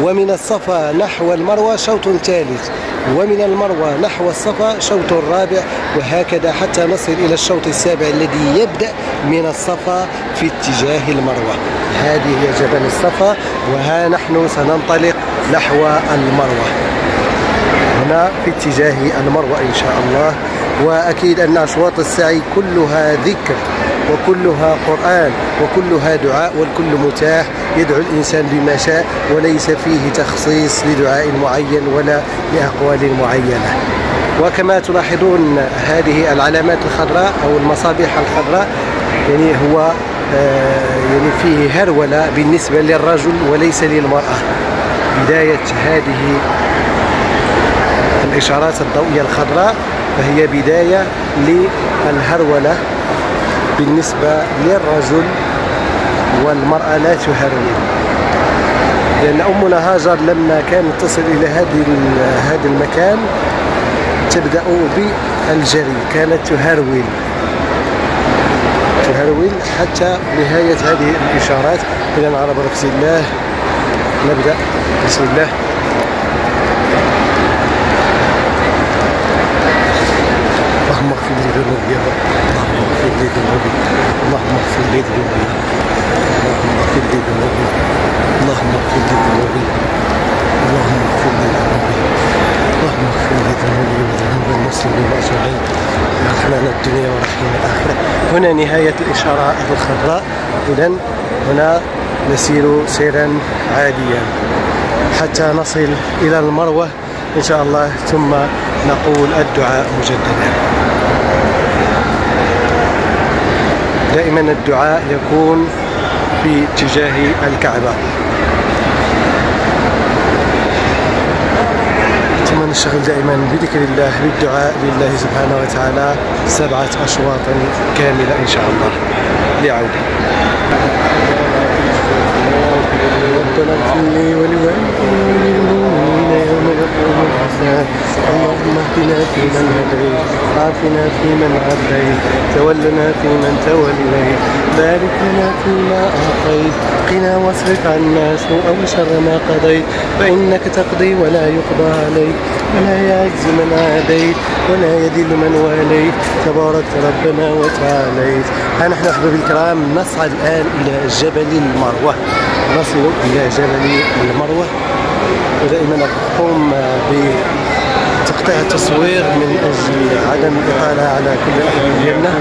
Speaker 2: ومن الصفا نحو المروة شوط ثالث، ومن المروة نحو الصفا شوط رابع، وهكذا حتى نصل إلى الشوط السابع الذي يبدأ من الصفا في اتجاه المروة. هذه هي جبل الصفا، وها نحن سننطلق نحو المروة هنا في اتجاه المروة إن شاء الله. وأكيد أن أشواط السعي كلها ذكر وكلها قرآن وكلها دعاء، والكل متاح، يدعو الإنسان بما شاء، وليس فيه تخصيص لدعاء معين ولا لأقوال معينة. وكما تلاحظون هذه العلامات الخضراء أو المصابيح الخضراء يعني هو يعني فيه هرولة بالنسبة للرجل وليس للمرأة. بداية هذه الإشارات الضوئية الخضراء فهي بداية للهرولة بالنسبة للرجل، والمرأة لا تهرول، لأن أمنا هاجر لما كانت تصل إلى هذا المكان تبدأ بالجري، كانت تهرول حتى نهاية هذه الإشارات. إذا على بركة الله نبدأ. بسم الله. اللهم اغفر لي ذنوبي يا رب، اللهم اغفر لي ذنوبي، اللهم اغفر لي ذنوبي، اللهم اغفر لي ذنوبي، اللهم اغفر لي ذنوبي، اللهم اغفر لي ذنوبي، اللهم اغفر لي ذنوبي وذنوب المسلمين اجمعين يا رحمن الدنيا ورحيم الاخره. هنا نهايه الاشاره الخضراء. اذا هنا نسير سيرا عاديا حتى نصل الى المروه ان شاء الله، ثم نقول الدعاء مجددا. دائما الدعاء يكون في اتجاه الكعبة، ثم نشتغل دائما بذكر الله بالدعاء لله سبحانه وتعالى 7 أشواط كاملة إن شاء الله لعودة. ربنا اغفر لي ولوالدي وللمؤمنين يوم يقوم الحساب. اللهم اهدنا فيمن هديت، عافنا فيمن عافيت، تولنا فيمن توليت، بارك لنا فيما أعطيت، قنا واصرف عنا سوء وشر ما قضيت، فإنك تقضي ولا يقضى عليك، ولا يعز من عاديت، ولا يذل من واليت، تبارك ربنا وتعاليت. ها نحن أحبابي الكرام نصعد الآن إلى جبل المروة، نصل إلى جبل المروة. ودائما أقوم بتقطيع التصوير من أجل عدم الإطالة على كل الأحوال ديالنا.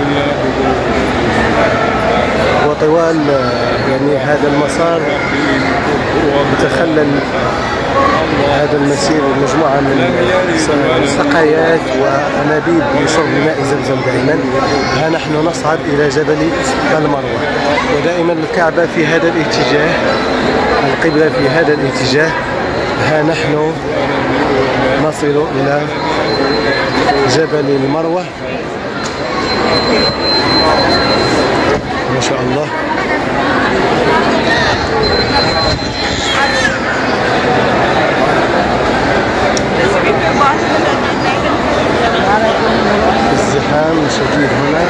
Speaker 2: وطوال يعني هذا المسار يتخلل هذا المسير مجموعة من السقايات وأنابيب لشرب ماء زمزم دائما. ها نحن نصعد إلى جبل المروة، ودائما الكعبة في هذا الاتجاه، القبلة في هذا الاتجاه. ها نحن نصل إلى جبل المروة ما شاء الله. الزحام شديد هنا.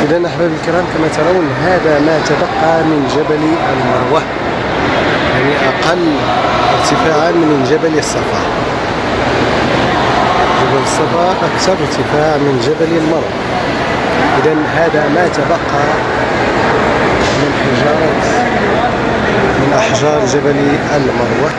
Speaker 2: إذن أحبابي الكرام كما ترون هذا ما تبقى من جبل المروة، يعني أقل ارتفاعا من جبل الصفا. جبل الصفا أكثر ارتفاع من جبل المروة. إذن هذا ما تبقى من حجارة من أحجار جبل المروة.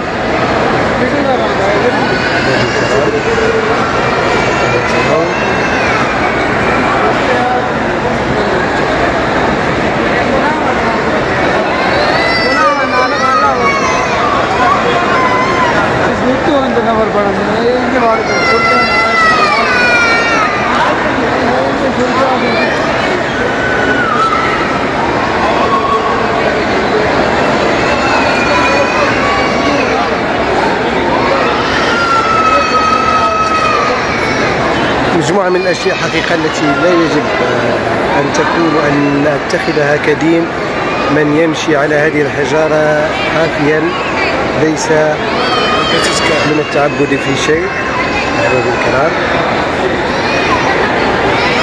Speaker 2: مجموعة كثيرة من الأشياء حقيقة التي لا يجب أن تكون وأن نتخذها كدين. من يمشي على هذه الحجارة حافيا ليس من التعبد في شيء. أحبابي الكرام،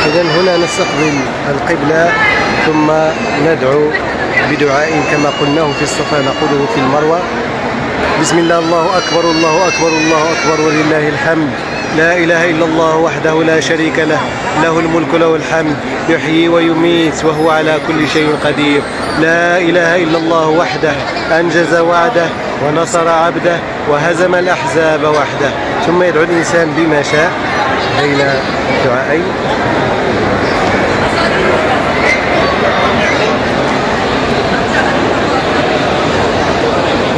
Speaker 2: إذن هنا نستقبل القبلة ثم ندعو بدعاء كما قلناه في الصفا نقوله في المروة. بسم الله، الله أكبر الله أكبر الله أكبر ولله الحمد، لا إله إلا الله وحده لا شريك له، له الملك له الحمد، يحيي ويميت وهو على كل شيء قدير. لا إله إلا الله وحده أنجز وعده ونصر عبده وهزم الأحزاب وحده. ثم يدعو الإنسان بما شاء بين الدعائين.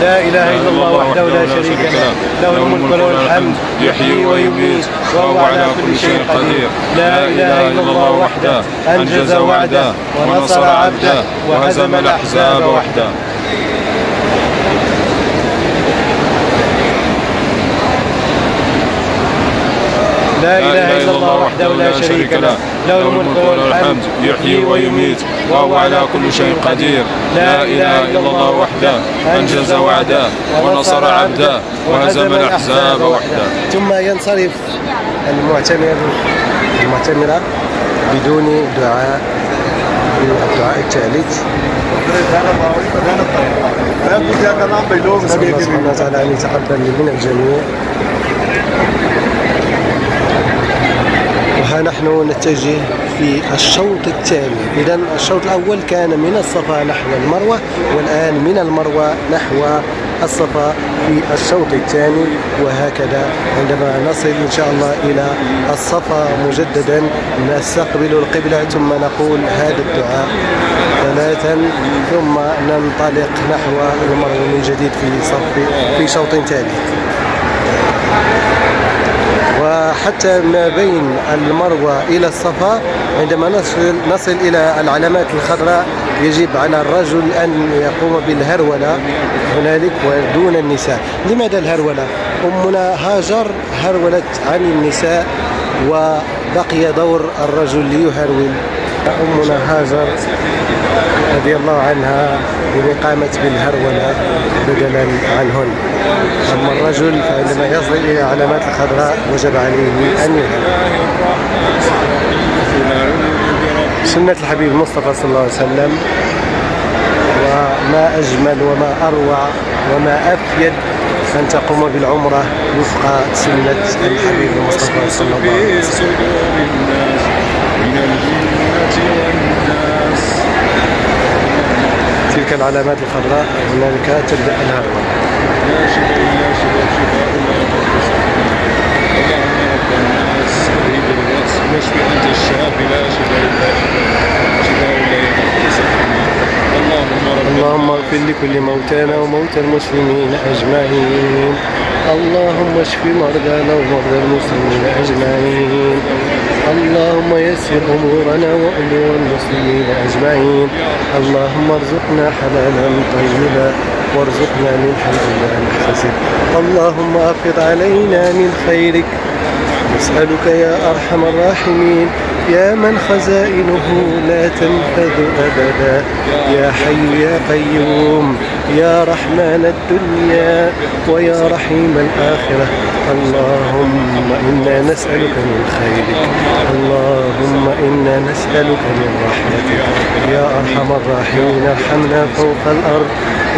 Speaker 2: لا إله إلا الله وحده لا شريك له، له الملك وله الحمد، يحيي ويميت وهو على كل شيء قدير. لا إله إلا الله وحده أنجز وعده ونصر عبده وهزم الأحزاب وحده. لا إله إلا الله وحده لا شريك له، له الملك وله الحمد، يحيي ويميت وهو على كل شيء قدير. لا إله إلا الله وحده أنجز وعده ونصر عبده وهزم الأحزاب وحده. ثم ينصرف المعتمرة بدون دعاء، الدعاء الثالث. نسأل الله سبحانه وتعالى أن يتقبل من الجميع. وها نحن نتجه في الشوط الثاني. إذن الشوط الأول كان من الصفا نحو المروة، والآن من المروة نحو الصفا في الشوط الثاني. وهكذا عندما نصل إن شاء الله إلى الصفا مجددا نستقبل القبلة ثم نقول هذا الدعاء ثلاثا ثم ننطلق نحو المروة من جديد في شوط ثالث. وحتى ما بين المروة إلى الصفا عندما نصل إلى العلامات الخضراء يجب على الرجل أن يقوم بالهرولة هنالك ودون النساء. لماذا الهرولة؟ أمنا هاجر هرولت عن النساء وبقي دور الرجل ليهرول. أمنا هاجر رضي الله عنها قامت بالهرولة بدلا عنهن. أما الرجل فعندما يصل إلى علامات الخضراء وجب عليه أن يهرول. سنة الحبيب المصطفى صلى الله عليه وسلم، وما أجمل وما أروع وما أفيد أن تقوم بالعمرة وفق سنة الحبيب المصطفى صلى الله عليه وسلم. تلك العلامات الخضراء هنالك تبدأ الهرولة.
Speaker 4: نشفي أنت الشافي لا شفاء إلا
Speaker 2: اللهم اغفر لكل موتانا وموتى المسلمين أجمعين. اللهم اشف مرضانا ومرضى المسلمين أجمعين. اللهم يسر أمورنا وأمور المسلمين أجمعين. اللهم ارزقنا حلالا طيبا وارزقنا من حلال لا نحتسب. اللهم أفض علينا من خيرك نسألك يا أرحم الراحمين، يا من خزائنه لا تنفذ أبدا، يا حي يا قيوم، يا رحمن الدنيا ويا رحيم الآخرة. اللهم إنا نسألك من خيرك، اللهم إنا نسألك من رحمتك يا أرحم الراحمين. ارحمنا فوق الأرض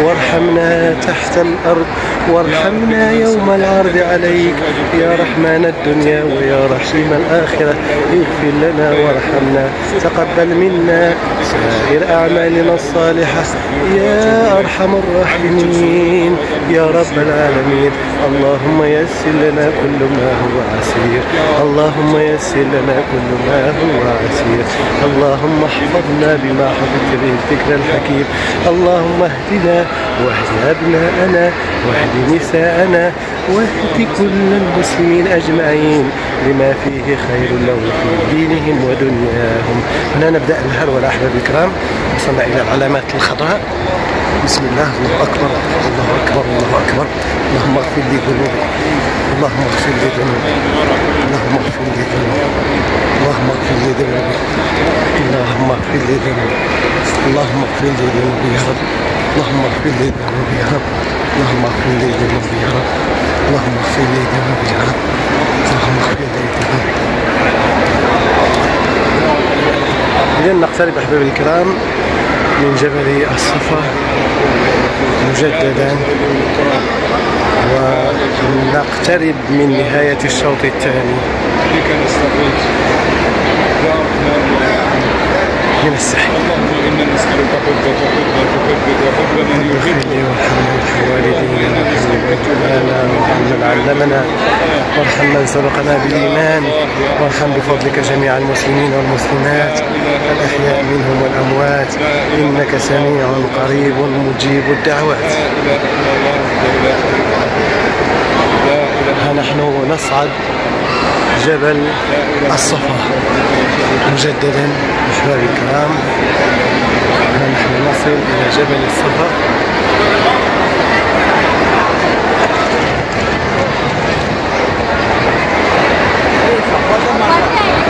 Speaker 2: وارحمنا تحت الأرض وارحمنا يوم العرض عليك يا رحمن الدنيا ويا رحيم الآخرة. اغفر لنا وارحمنا، تقبل منا سائر أعمالنا الصالحة يا أرحم الراحمين يا رب العالمين. اللهم يسر لنا كل ما هو عسير، اللهم يسر لنا كل ما هو عسير. اللهم احفظنا بما حفظت به الذكر الحكيم. اللهم اهدنا واهد أبناءنا واهد نساءنا واهد كل المسلمين أجمعين لما فيه خير لهم في دينهم ودنياهم. هنا نبدأ الهرولة أحبابي الكرام. وصلنا إلى العلامات الخضراء بسم الله. الله أكبر الله أكبر الله أكبر. اللهم اغفر لي ذنوبي، اللهم اغفر لي ذنوبي، اللهم اغفر لي ذنوبي، اللهم اغفر لي ذنوبي، اللهم اغفر لي ذنوبي، اللهم اغفر لي ذنوبي يا رب، اللهم اغفر لي ذنوبي يا رب، اللهم اغفر لي ذنوبي يا رب، اللهم اغفر لي ذنوبي يا رب، اللهم اغفر لي ذنوبي. إذا نقترب أحبابي الكرام من جبل الصفا مجددا، ونقترب من نهاية الشوط الثاني من السحر.
Speaker 4: اللهم انا نسالك حبك وحبك وحبك وحب من يحبك
Speaker 2: وارحم والدينا وارحم من علمنا وارحم من سبقنا بالإيمان وارحم بفضلك جميع المسلمين والمسلمات الأحياء منهم والأموات إنك سميع قريب مجيب الدعوات. ها نحن نصعد جبل الصفا مجددا أحبابي الكرام. ها نحن نصل إلى جبل الصفا.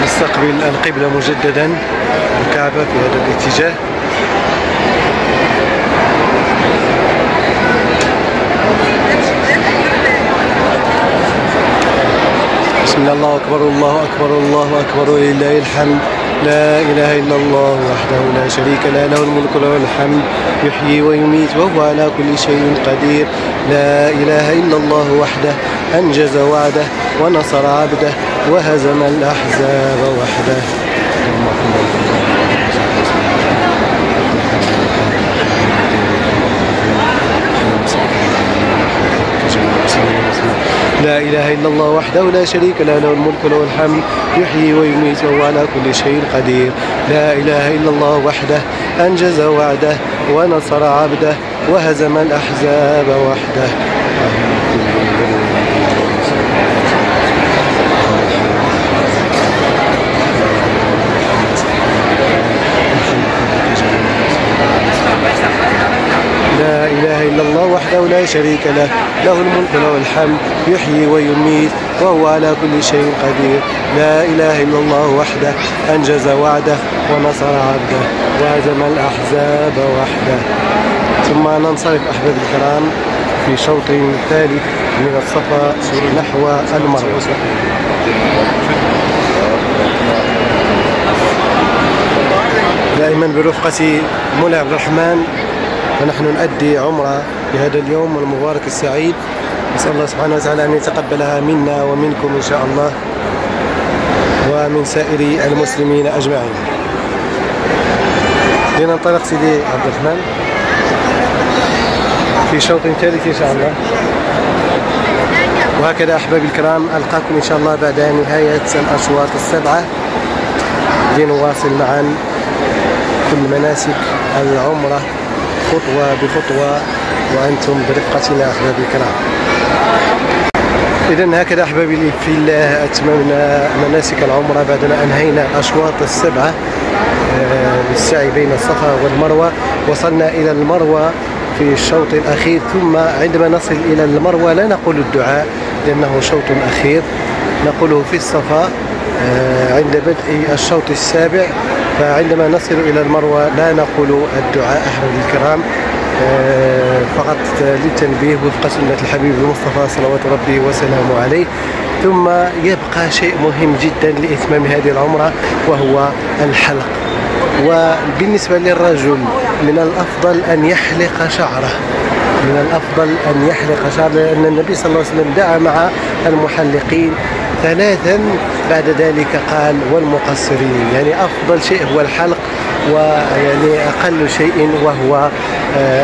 Speaker 2: نستقبل القبلة مجددا، الكعبة في هذا الاتجاه. بسم الله، الله أكبر الله أكبر الله أكبر ولله الحمد. لا إله إلا الله وحده لا شريك له، له الملك وله الحمد يحيي ويميت وهو على كل شيء قدير. لا إله إلا الله وحده أنجز وعده ونصر عبده وهزم الأحزاب وحده. لا إله إلا الله وحده لا شريك له، له الملك وله الحمد يحيي ويميت وهو على كل شيء قدير. لا إله إلا الله وحده أنجز وعده ونصر عبده وهزم الأحزاب وحده. لا إله إلا الله وحده لا شريك له، له الملك وله الحمد يحيي ويميت وهو على كل شيء قدير. لا إله إلا الله وحده أنجز وعده ونصر عبده وهزم الأحزاب وحده. ثم ننصرف أحباب الكرام في شوط ثالث من الصفا نحو المروة. دائما برفقة مولى عبد الرحمن، ونحن نؤدي عمرة في هذا اليوم المبارك السعيد. نسأل الله سبحانه وتعالى أن يتقبلها منا ومنكم إن شاء الله ومن سائر المسلمين أجمعين. لننطلق سيدي عبد الرحمن في شوط ثالث إن شاء الله. وهكذا أحبابي الكرام ألقاكم إن شاء الله بعد نهاية الأشواط السبعة لنواصل معا كل مناسك العمرة خطوة بخطوة وأنتم برفقتنا أحبابي الكرام. إذن هكذا أحبابي في الله أتممنا مناسك العمرة بعدما أنهينا الأشواط السبعة بالسعي بين الصفا والمروة. وصلنا إلى المروة في الشوط الأخير، ثم عندما نصل إلى المروة لا نقول الدعاء لأنه شوط أخير، نقوله في الصفا عند بدء الشوط السابع. فعندما نصل إلى المروة لا نقول الدعاء أحبابي الكرام، فقط للتنبيه وفق سنة الحبيب المصطفى صلوات ربي وسلامه عليه. ثم يبقى شيء مهم جدا لإتمام هذه العمرة وهو الحلق. وبالنسبة للرجل من الأفضل أن يحلق شعره، من الأفضل أن يحلق شعره، لأن النبي صلى الله عليه وسلم دعا مع المحلقين ثلاثا بعد ذلك قال والمقصرين. يعني أفضل شيء هو الحلق، ويعني أقل شيء وهو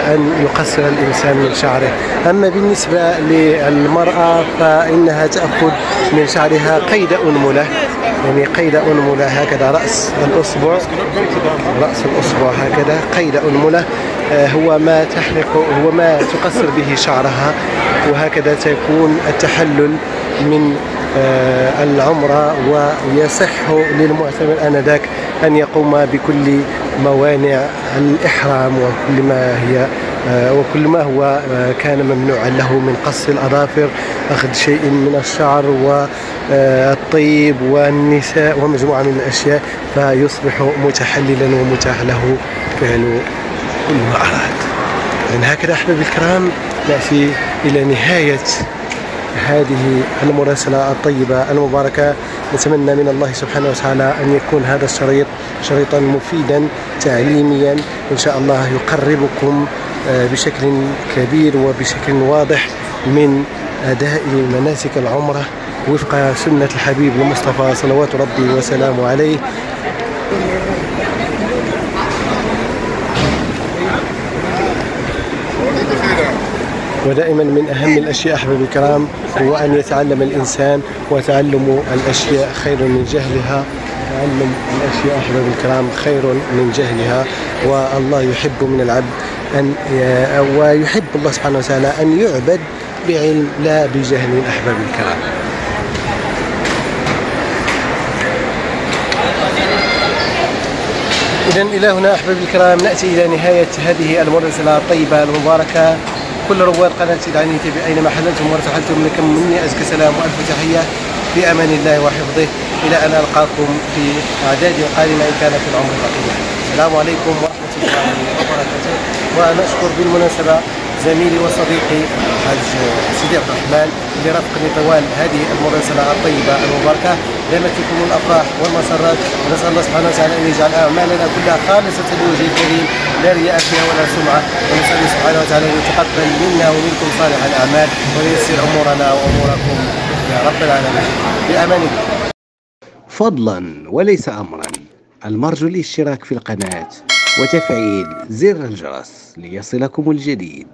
Speaker 2: أن يقصر الإنسان من شعره. أما بالنسبة للمرأة فإنها تأخذ من شعرها قيد أنملة، يعني قيد أنملة هكذا رأس الأصبع، رأس الأصبع هكذا قيد أنملة هو ما تحلق، هو ما تقصر به شعرها. وهكذا تكون التحلل من العمرة، ويصح للمعتمر آنذاك أن يقوم بكل موانع الإحرام وكل ما هي وكل ما هو كان ممنوعا له من قص الأظافر، أخذ شيء من الشعر والطيب والنساء ومجموعة من الأشياء، فيصبح متحللا ومتاح له فعل كل ما أراد. إذن هكذا أحبابي الكرام نأتي إلى نهاية هذه المراسلة الطيبة المباركة. نتمنى من الله سبحانه وتعالى أن يكون هذا الشريط شريطا مفيدا تعليميا إن شاء الله، يقربكم بشكل كبير وبشكل واضح من أداء مناسك العمرة وفق سنة الحبيب المصطفى صلوات ربي وسلامه عليه. ودائما من أهم الأشياء أحبابي الكرام هو أن يتعلم الإنسان، وتعلم الأشياء خير من جهلها. تعلم الأشياء أحبابي الكرام خير من جهلها، والله يحب من العبد ويحب الله سبحانه وتعالى أن يعبد بعلم لا بجهل أحبابي الكرام. إذن إلى هنا أحبابي الكرام نأتي إلى نهاية هذه المراسلة الطيبة المباركة. كل رواد قناة سيد عني تي في أينما حللتم وارتحلتم لكم مني أزكى سلام وألف تحية في أمان الله وحفظه، إلى أن ألقاكم في أعداد قادمة إن كان في العمر بقية. السلام عليكم ورحمة الله وبركاته. وأشكر بالمناسبة زميلي وصديقي الحاج سيدي عبد الرحمن اللي رافقني طوال هذه المراسلة الطيبة المباركة. دامت فيكم الأفراح والمسرات، ونسأل الله سبحانه وتعالى أن يجعل أعمالنا كلها خالصة لوجهه الكريم لا رياء فيها ولا سمعة، ونسأل الله سبحانه وتعالى أن يتقبل منا ومنكم صالح الأعمال وييسر أمورنا وأموركم يا رب العالمين. بأمان الله.
Speaker 3: فضلا وليس أمرا، المرجو الاشتراك في القناة وتفعيل زر الجرس ليصلكم الجديد.